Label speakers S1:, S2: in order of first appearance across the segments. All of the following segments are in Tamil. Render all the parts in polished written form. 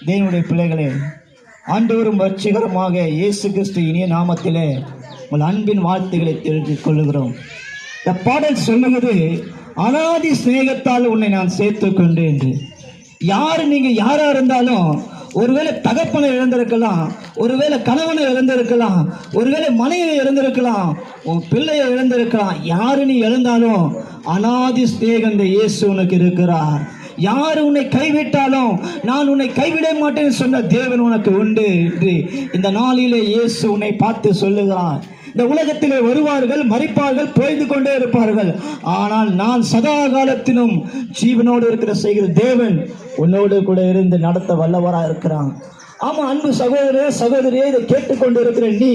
S1: தேவனுடைய பிள்ளைகளே, ஆண்டவரும் ரட்சகருமாக இயேசு கிறிஸ்து இனிய நாமத்திலே உங்கள் அன்பின் வாழ்த்துக்களை தெரிவித்துக் கொள்கிறோம். இந்த பாடல் சொல்லுகிறது, அனாதி சிநேகத்தால் உன்னை நான் சேர்த்துக் கொண்டேன் என்று. நீங்க யாரா இருந்தாலும், ஒருவேளை தகப்பனை இழந்திருக்கலாம், ஒருவேளை கணவனை இழந்திருக்கலாம், ஒருவேளை மனைவியை இழந்திருக்கலாம், உன் பிள்ளையை இழந்திருக்கலாம். யாரு நீ இழந்தாலும் அனாதி சிநேகம் இந்த இயேசு உனக்கு இருக்கிறார். யார் உன்னை கைவிட்டாலும் நான் உன்னை கைவிட மாட்டேன்னு சொன்ன தேவன் உனக்கு உண்டு என்று இந்த நாளிலே இயேசு உன்னை பார்த்து சொல்லுகிறார். இந்த உலகத்திலே வருவார்கள், மரிப்பார்கள், போய்ந்து கொண்டே இருப்பார்கள். ஆனால் நான் சதா காலத்திலும் ஜீவனோடு இருக்கிற செய்கிற தேவன் உன்னோடு கூட இருந்து நடத்த வல்லவராக இருக்கிறான். ஆமா, அன்பு சகோதரே சகோதரியே, இதை கேட்டுக்கொண்டு இருக்கிற நீ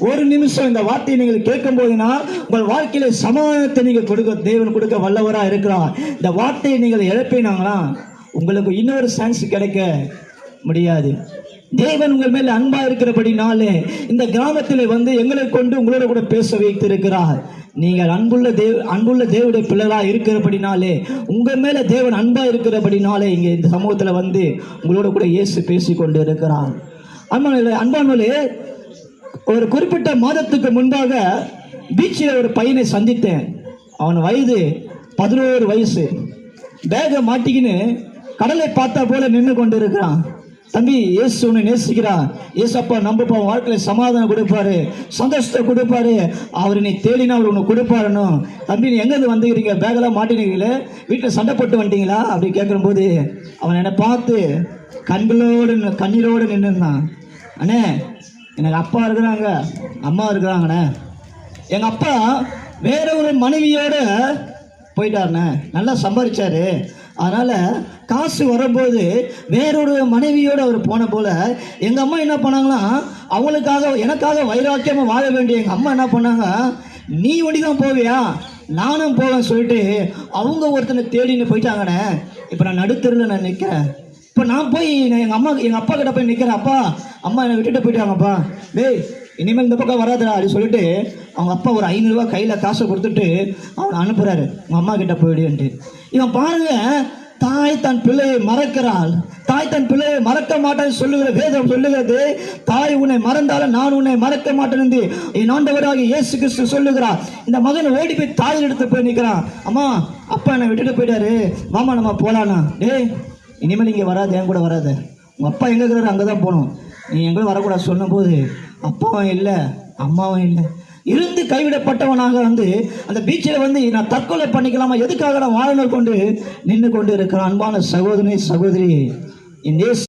S1: ஒரு நிமிஷம் இந்த வார்த்தையை நீங்கள் கேட்கும் போதுனா உங்கள் வாழ்க்கையில சமாதானத்தை நீங்கள் தேவன் கொடுக்க வல்லவரா இருக்கிறார். இந்த வார்த்தையை நீங்கள் இழப்பினாங்களா உங்களுக்கு இன்னொரு சான்ஸ் கிடைக்க முடியாது. தேவன் உங்கள் மேல அன்பா இருக்கிறபடினாலே இந்த கிராமத்தில் வந்து எங்களை கொண்டு உங்களோட கூட பேச வைத்திருக்கிறார். நீங்கள் அன்புள்ள தேவனுடைய பிள்ளைகளா இருக்கிறபடினாலே, உங்க மேல தேவன் அன்பா இருக்கிறபடினாலே இங்க இந்த சமூகத்துல வந்து உங்களோட கூட இயேசு பேசி கொண்டு இருக்கிறார். அன்பானவர்களே, ஒரு குறிப்பிட்ட மாதத்துக்கு முன்பாக பீச்சில் ஒரு பையனை சந்தித்தேன். அவன் வயது 11 வயசு. பேகை மாட்டிக்கின்னு கடலை பார்த்தா போல நின்று கொண்டு இருக்கிறான். தம்பி, இயேசு உன்னை நேசிக்கிறார். இயேசப்பா நம்பப்பா, வாழ்க்கையில சமாதானம் கொடுப்பாரு, சந்தோஷத்தை கொடுப்பாரு, அவர் நீ தேடினா அவர் உனக்கு கொடுப்பாருன்னு. தம்பி, நீ எங்கேருந்து வந்துக்கிறீங்க? பேகெல்லாம் மாட்டினீங்களே, வீட்டில் சண்டை போட்டு வந்துட்டீங்களா அப்படி கேட்கும்போது அவன் என்னை பார்த்து கண்ணீரோடு நின்றுருந்தான். அண்ணே, எனக்கு அப்பா இருக்கிறாங்க, அம்மா இருக்கிறாங்கண்ணே. எங்கள் அப்பா வேற ஒரு மனைவியோட போயிட்டாருண்ணே, நல்லா சம்பாதிச்சாரு. அதனால் காசு வரும்போது வேறொரு மனைவியோடு அவர் போன போல் எங்கள் அம்மா என்ன பண்ணாங்களா, எனக்காக வைராக்கியமாக வாழ வேண்டிய எங்கள் அம்மா என்ன பண்ணாங்க, நீ ஒண்டி தான் போவியா, நானும் போவேன் சொல்லிட்டு அவங்க ஒருத்தனை தேடின்னு போயிட்டாங்கண்ணே. இப்போ நான் நடுத்தருவில் நான் நிற்கிறேன். இப்போ நான் போய் எங்கள் அப்பா கிட்ட போய் நிற்கிறேன். அப்பா, அம்மா என்னை விட்டுட்டு போயிட்டாங்கப்பா, டேய் இனிமேல் இந்த பக்கம் வராதுடா அப்படி சொல்லிட்டு அவங்க அப்பா ஒரு 500 ரூபா கையில் காசை கொடுத்துட்டு அவனை அனுப்புகிறாரு, உங்கள் அம்மா கிட்ட போயிடுன்ட்டு. இவன் பாருங்க, தாய் தன் பிள்ளையை மறக்கிறாள், தாய் தன் பிள்ளையை மறக்க மாட்டேன்னு சொல்லுகிற வேதம் சொல்லுகிறது. தாய் உன்னை மறந்தாலும் நான் உன்னை மறக்க மாட்டேன் என்று என் ஆண்டவராகிய இயேசு கிறிஸ்து சொல்லுகிறார். இந்த மகன் ஓடி போய் தாய் எடுத்து போய் நிற்கிறான். அம்மா, அப்பா என்னை விட்டுட்டு போயிட்டாரு, மாமா நம்ம போகலாண்ணா. டேய் இனிமேல் இங்கே வராது, என் கூட வராது, உங்கள் அப்பா எங்கே இருக்கிறாரு அங்கே தான் போகணும், நீ எங்கே வரக்கூடாது சொன்னபோது அப்பாவும் இல்லை அம்மாவும் இல்லை, இருந்து கைவிடப்பட்டவனாக வந்து அந்த பீச்சில் வந்து நான் தற்கொலை பண்ணிக்கலாமா, எதுக்காக நான் வாழணும் கொண்டு நின்று கொண்டு இருக்கிறான். அன்பான சகோதரி சகோதரி, இந்த